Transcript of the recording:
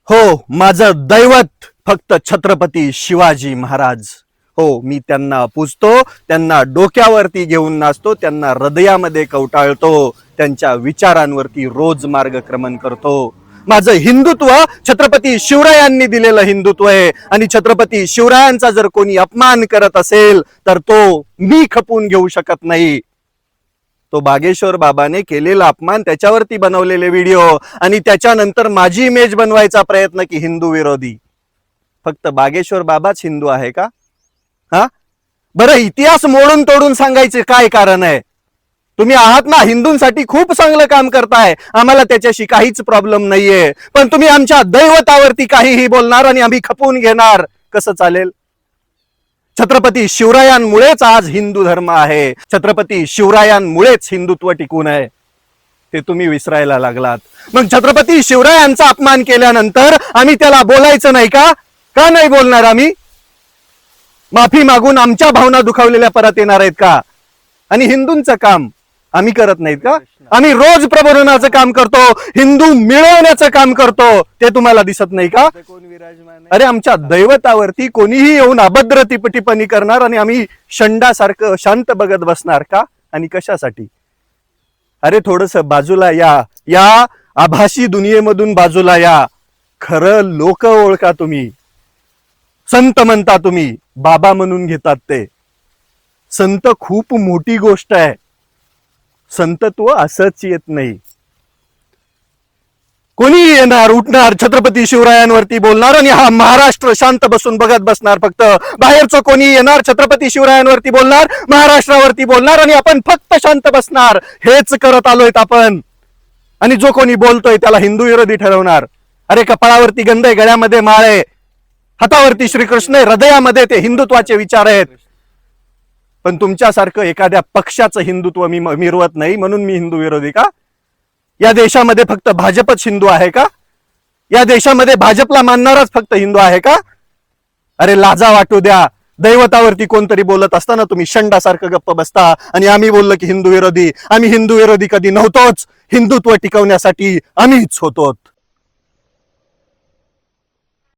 हो, माझं दैवत फक्त छत्रपती शिवाजी महाराज. हो, मी त्यांना पूजतो, त्यांना डोक्यावरती घेऊन नाचतो, त्यांना हृदयामध्ये कवटाळतो, त्यांच्या विचारांवरती रोज मार्गक्रमण करतो. माझं हिंदुत्व छत्रपती शिवरायांनी दिलेलं हिंदुत्व आहे आणि छत्रपती शिवरायांचा जर कोणी अपमान करत असेल तर तो मी खपून घेऊ शकत नाही. तो बागेश्वर बाबाने केलेला अपमान, त्याच्यावरती बनवलेले व्हिडिओ आणि त्याच्यानंतर माझी इमेज बनवायचा प्रयत्न की हिंदू विरोधी. फक्त बागेश्वर बाबाच हिंदू आहे का? हा, बरं, इतिहास मोडून तोडून सांगायचे काय कारण आहे? तुम्ही आहात ना, हिंदूंसाठी खूप चांगलं काम करताय, आम्हाला त्याच्याशी काहीच प्रॉब्लेम नाहीये, पण तुम्ही आमच्या दैवतावरती काहीही बोलणार आणि आम्ही खपवून घेणार, कसं चालेल? छत्रपती शिवरायांमुळेच आज हिंदू धर्म आहे, छत्रपती शिवरायांमुळेच हिंदुत्व टिकून आहे, ते तुम्ही विसरायला लागलात. मग छत्रपती शिवरायांचा अपमान केल्यानंतर आम्ही त्याला बोलायचं नाही का? का नाही बोलणार आम्ही? माफी मागून आमच्या भावना दुखावलेल्या परत येणार आहेत का? आणि हिंदूंचं काम आम्ही करत नाहीत का? आम्ही रोज प्रबोधनाचं काम करतो, हिंदू मिळवण्याचं काम करतो, ते तुम्हाला दिसत नाही का? अरे, आमच्या दैवतावरती कोणीही येऊन अभद्र टिप्पणी करणार आणि आम्ही शंडासारखं शांत बघत बसणार का? आणि कशासाठी? अरे, थोडस बाजूला या आभासी दुनियेमधून बाजूला या. खरं लोक ओळखा तुम्ही. संत म्हणता तुम्ही, बाबा म्हणून घेतात ते. संत खूप मोठी गोष्ट आहे. संतत्व असंच येत नाही. कोणी येणार, उठणार, छत्रपती शिवरायांवरती बोलणार आणि हा महाराष्ट्र शांत बसून बघत बसणार. फक्त बाहेरचं कोणी येणार, छत्रपती शिवरायांवरती बोलणार, महाराष्ट्रावरती बोलणार आणि आपण फक्त शांत बसणार. हेच करत आलोय आपण. आणि जो कोणी बोलतोय त्याला हिंदू विरोधी ठरवणार. अरे, कपाळावरती गंध आहे, गळ्यामध्ये माळ आहे, हातावरती श्रीकृष्ण आहे, हृदयामध्ये ते हिंदुत्वाचे विचार आहेत. पण तुमच्यासारखं एखाद्या पक्षाचं हिंदुत्व मी मिरवत नाही म्हणून मी हिंदू विरोधी का? या देशामध्ये फक्त भाजपच हिंदू आहे का? या देशामध्ये भाजपला मानणाराच फक्त हिंदू आहे का? अरे, लाजा वाटू द्या. दैवतावरती कोणतरी बोलत असताना तुम्ही शंडासारखं गप्प बसता आणि आम्ही बोललो की हिंदू विरोधी. आम्ही हिंदू विरोधी कधी नव्हतोच. हिंदुत्व टिकवण्यासाठी आम्हीच होतो.